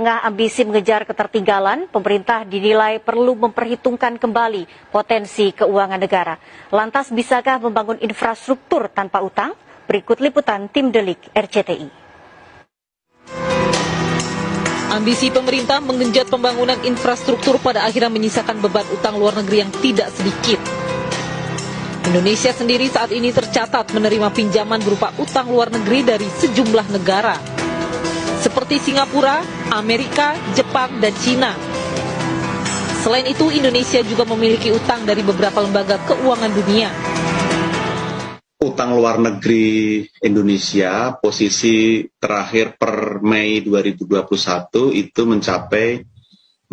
Tengah ambisi mengejar ketertinggalan, pemerintah dinilai perlu memperhitungkan kembali potensi keuangan negara. Lantas bisakah membangun infrastruktur tanpa utang? Berikut liputan tim Delik RCTI. Ambisi pemerintah menggenjot pembangunan infrastruktur pada akhirnya menyisakan beban utang luar negeri yang tidak sedikit. Indonesia sendiri saat ini tercatat menerima pinjaman berupa utang luar negeri dari sejumlah negara, seperti Singapura, Amerika, Jepang, dan Cina. Selain itu, Indonesia juga memiliki utang dari beberapa lembaga keuangan dunia. Utang luar negeri Indonesia posisi terakhir per Mei 2021 itu mencapai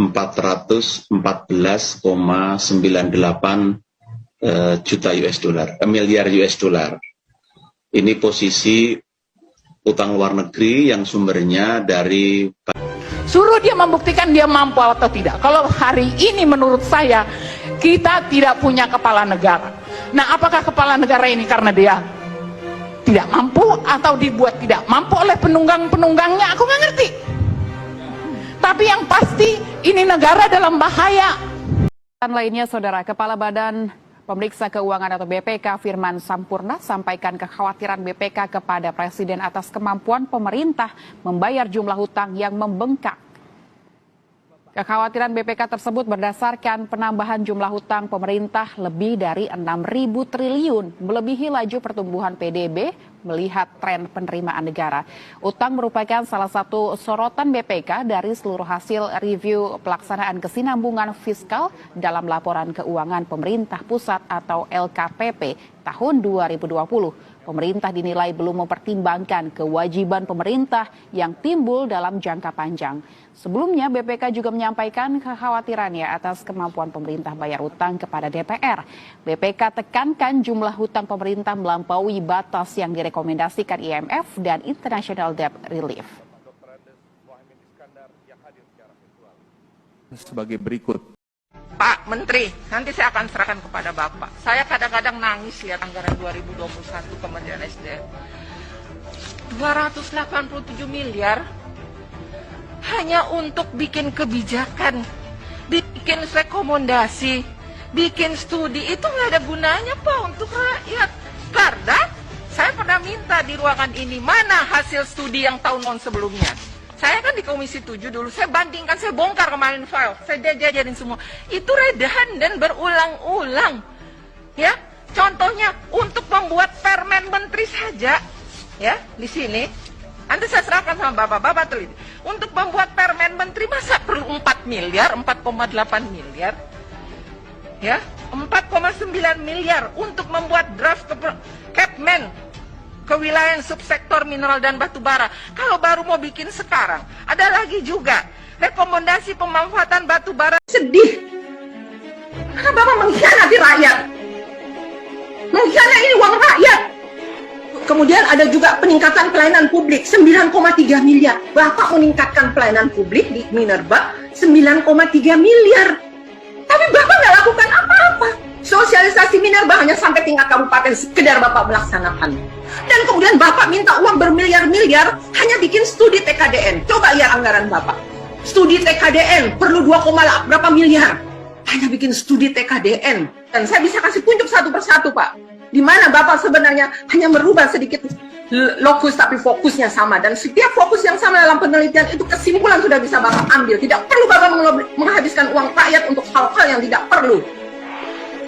414,98 miliar US dollar. Ini posisi utang luar negeri yang sumbernya dari... Suruh dia membuktikan dia mampu atau tidak. Kalau hari ini menurut saya, kita tidak punya kepala negara. Nah, apakah kepala negara ini karena dia tidak mampu atau dibuat tidak mampu oleh penunggang-penunggangnya? Aku nggak ngerti. Tapi yang pasti ini negara dalam bahaya. Lainnya, Saudara, Kepala Badan Pemeriksa Keuangan atau BPK Firman Sampurna sampaikan kekhawatiran BPK kepada Presiden atas kemampuan pemerintah membayar jumlah hutang yang membengkak. Kekhawatiran BPK tersebut berdasarkan penambahan jumlah hutang pemerintah lebih dari 6.000 triliun, melebihi laju pertumbuhan PDB melihat tren penerimaan negara. Utang merupakan salah satu sorotan BPK dari seluruh hasil review pelaksanaan kesinambungan fiskal dalam laporan keuangan pemerintah pusat atau LKPP tahun 2020. Pemerintah dinilai belum mempertimbangkan kewajiban pemerintah yang timbul dalam jangka panjang. Sebelumnya, BPK juga menyampaikan kekhawatirannya atas kemampuan pemerintah bayar utang kepada DPR. BPK tekankan jumlah hutang pemerintah melampaui batas yang direkomendasikan IMF dan International Debt Relief. Sebagai berikut. Pak Menteri, nanti saya akan serahkan kepada Bapak. Saya kadang-kadang nangis lihat anggaran 2021 Kementerian SDM. 287 miliar hanya untuk bikin kebijakan, bikin rekomendasi, bikin studi. Itu nggak ada gunanya, Pak, untuk rakyat. Karena saya pernah minta di ruangan ini, mana hasil studi yang tahun-tahun sebelumnya. Saya kan di Komisi 7 dulu, saya bandingkan, saya bongkar kemarin file, saya jajarin semua. Itu redahan dan berulang-ulang. Ya, contohnya untuk membuat permen menteri saja, ya, di sini. Nanti saya serahkan sama Bapak teliti. Untuk membuat permen menteri masa perlu 4 miliar, 4,8 miliar. Ya, 4,9 miliar untuk membuat draft Kepmen kewilayahan subsektor mineral dan batu bara. Kalau baru mau bikin sekarang, ada lagi juga rekomendasi pemanfaatan batu bara. Sedih, karena Bapak mengkhianati rakyat, mengkhianati uang rakyat. Kemudian ada juga peningkatan pelayanan publik 9,3 miliar. Bapak meningkatkan pelayanan publik di Minerba 9,3 miliar. Tapi Bapak nggak lakukan apa-apa. Sosialisasi Minerba hanya sampai tingkat kabupaten, sekedar Bapak melaksanakan. Dan kemudian Bapak minta uang bermiliar-miliar hanya bikin studi TKDN. Coba lihat anggaran Bapak. Studi TKDN perlu 2, berapa miliar. Hanya bikin studi TKDN. Dan saya bisa kasih tunjuk satu persatu, Pak. Di mana Bapak sebenarnya hanya merubah sedikit lokus tapi fokusnya sama. Dan setiap fokus yang sama dalam penelitian itu kesimpulan sudah bisa Bapak ambil. Tidak perlu Bapak menghabiskan uang rakyat untuk hal-hal yang tidak perlu.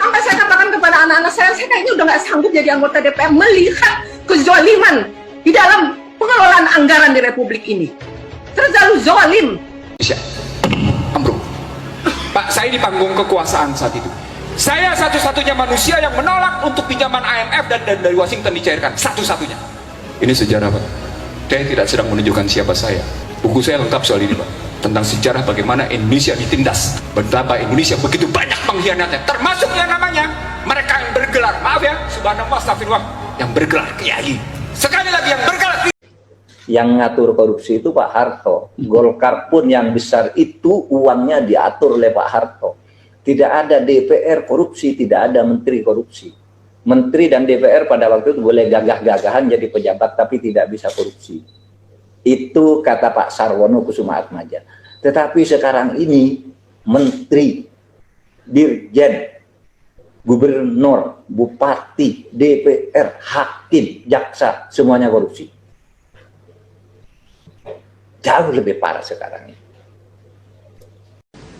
Sampai saya katakan kepada anak-anak saya kayaknya udah nggak sanggup jadi anggota DPR melihat kezaliman di dalam pengelolaan anggaran di Republik ini. Terlalu zalim. Ambruk. Pak, saya di panggung kekuasaan saat itu. Saya satu-satunya manusia yang menolak untuk pinjaman IMF dan dari Washington dicairkan. Satu-satunya. Ini sejarah, Pak. Saya tidak sedang menunjukkan siapa saya. Buku saya lengkap soal ini, Pak. Tentang sejarah bagaimana Indonesia ditindas, betapa Indonesia begitu banyak pengkhianatnya, termasuk yang namanya mereka yang bergelar, maaf ya, subhanallah, astagfirullah, yang bergelar kiai. Sekali lagi yang bergelar kiai. Yang ngatur korupsi itu Pak Harto. Golkar pun yang besar itu uangnya diatur oleh Pak Harto. Tidak ada DPR korupsi, tidak ada menteri korupsi. Menteri dan DPR pada waktu itu boleh gagah-gagahan jadi pejabat tapi tidak bisa korupsi. Itu kata Pak Sarwono Kusuma Atmaja. Tetapi sekarang ini menteri, dirjen, gubernur, bupati, DPR, hakim, jaksa, semuanya korupsi. Jauh lebih parah sekarang ini.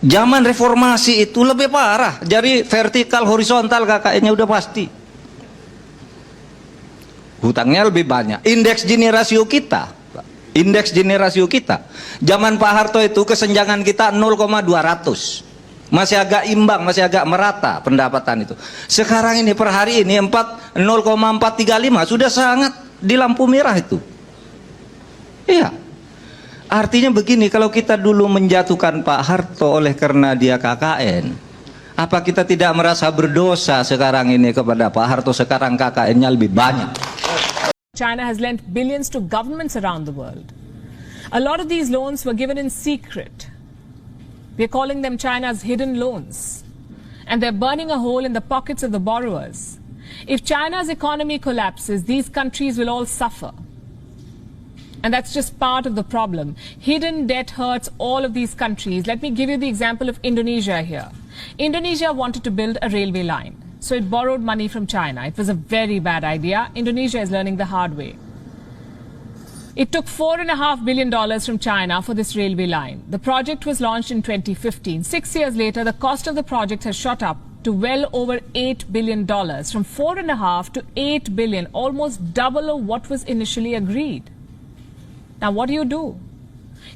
Zaman reformasi itu lebih parah. Jadi vertikal, horizontal KKN-nya udah pasti. Hutangnya lebih banyak. Indeks Gini rasio kita. Zaman Pak Harto itu kesenjangan kita 0,200. Masih agak imbang, masih agak merata pendapatan itu. Sekarang ini per hari ini 0,435 sudah sangat di lampu merah itu. Iya. Artinya begini, kalau kita dulu menjatuhkan Pak Harto oleh karena dia KKN, apa kita tidak merasa berdosa sekarang ini kepada Pak Harto? Sekarang KKN-nya lebih banyak. China has lent billions to governments around the world. A lot of these loans were given in secret. We're calling them China's hidden loans. And they're burning a hole in the pockets of the borrowers. If China's economy collapses, these countries will all suffer. And that's just part of the problem. Hidden debt hurts all of these countries. Let me give you the example of Indonesia here. Indonesia wanted to build a railway line. So it borrowed money from China. It was a very bad idea. Indonesia is learning the hard way. It took $4.5 billion from China for this railway line. The project was launched in 2015. 6 years later, the cost of the project has shot up to well over $8 billion. From 4.5 to 8 billion, almost double of what was initially agreed. Now, what do?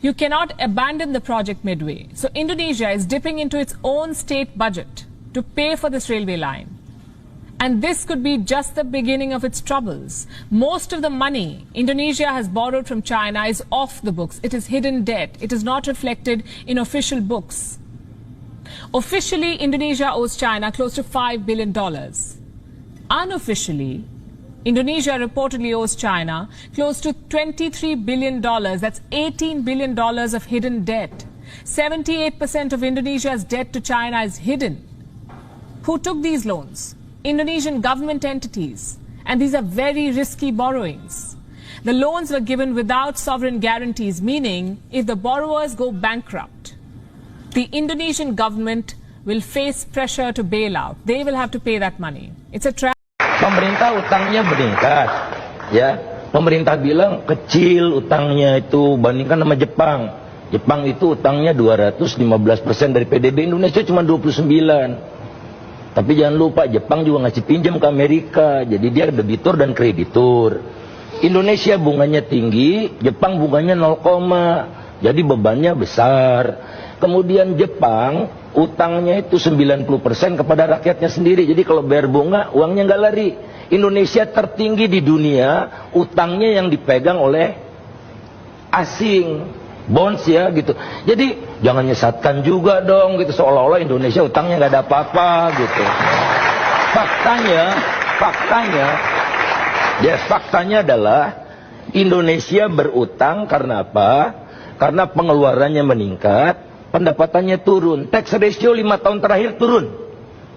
You cannot abandon the project midway. So Indonesia is dipping into its own state budget to pay for this railway line. And this could be just the beginning of its troubles. Most of the money Indonesia has borrowed from China is off the books. It is hidden debt. It is not reflected in official books. Officially, Indonesia owes China close to $5 billion. Unofficially, Indonesia reportedly owes China close to $23 billion. That's $18 billion of hidden debt. 78% of Indonesia's debt to China is hidden. Who took these loans? Indonesian government entities. And these are very risky borrowings. The loans were given without sovereign guarantees, meaning if the borrowers go bankrupt, the Indonesian government will face pressure to bail out. They will have to pay that money. It's a trap. Pemerintah utangnya meningkat, ya. Pemerintah bilang kecil utangnya itu bandingkan sama Jepang. Jepang itu utangnya 215% dari PDB, Indonesia cuma 29%. Tapi jangan lupa Jepang juga ngasih pinjam ke Amerika, jadi dia debitur dan kreditur. Indonesia bunganya tinggi, Jepang bunganya 0, jadi bebannya besar. Kemudian Jepang utangnya itu 90% kepada rakyatnya sendiri, jadi kalau bayar bunga uangnya nggak lari. Indonesia tertinggi di dunia utangnya yang dipegang oleh asing, bonds ya gitu. Jadi jangan nyesatkan juga dong gitu, seolah-olah Indonesia utangnya nggak ada apa-apa gitu. Faktanya adalah Indonesia berutang karena apa? Karena pengeluarannya meningkat, pendapatannya turun. Tax ratio 5 tahun terakhir turun.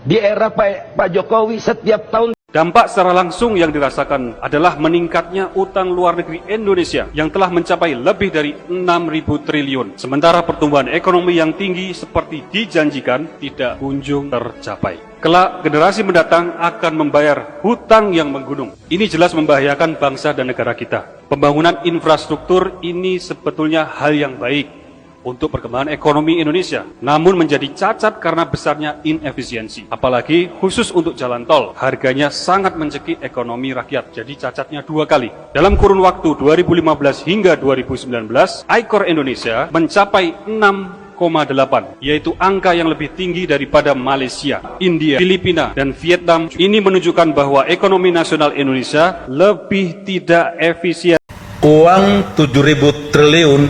Di era Pak Jokowi setiap tahun. Dampak secara langsung yang dirasakan adalah meningkatnya utang luar negeri Indonesia yang telah mencapai lebih dari 6.000 triliun. Sementara pertumbuhan ekonomi yang tinggi seperti dijanjikan tidak kunjung tercapai. Kelak generasi mendatang akan membayar hutang yang menggunung. Ini jelas membahayakan bangsa dan negara kita. Pembangunan infrastruktur ini sebetulnya hal yang baik untuk perkembangan ekonomi Indonesia, namun menjadi cacat karena besarnya inefisiensi. Apalagi khusus untuk jalan tol, harganya sangat mencekik ekonomi rakyat, jadi cacatnya 2 kali. Dalam kurun waktu 2015 hingga 2019, ICOR Indonesia mencapai 6,8, yaitu angka yang lebih tinggi daripada Malaysia, India, Filipina, dan Vietnam. Ini menunjukkan bahwa ekonomi nasional Indonesia lebih tidak efisien. Uang 7.000 triliun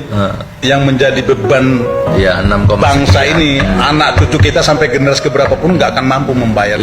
yang menjadi beban bangsa ini, anak cucu kita sampai generasi keberapa pun nggak akan mampu membayar.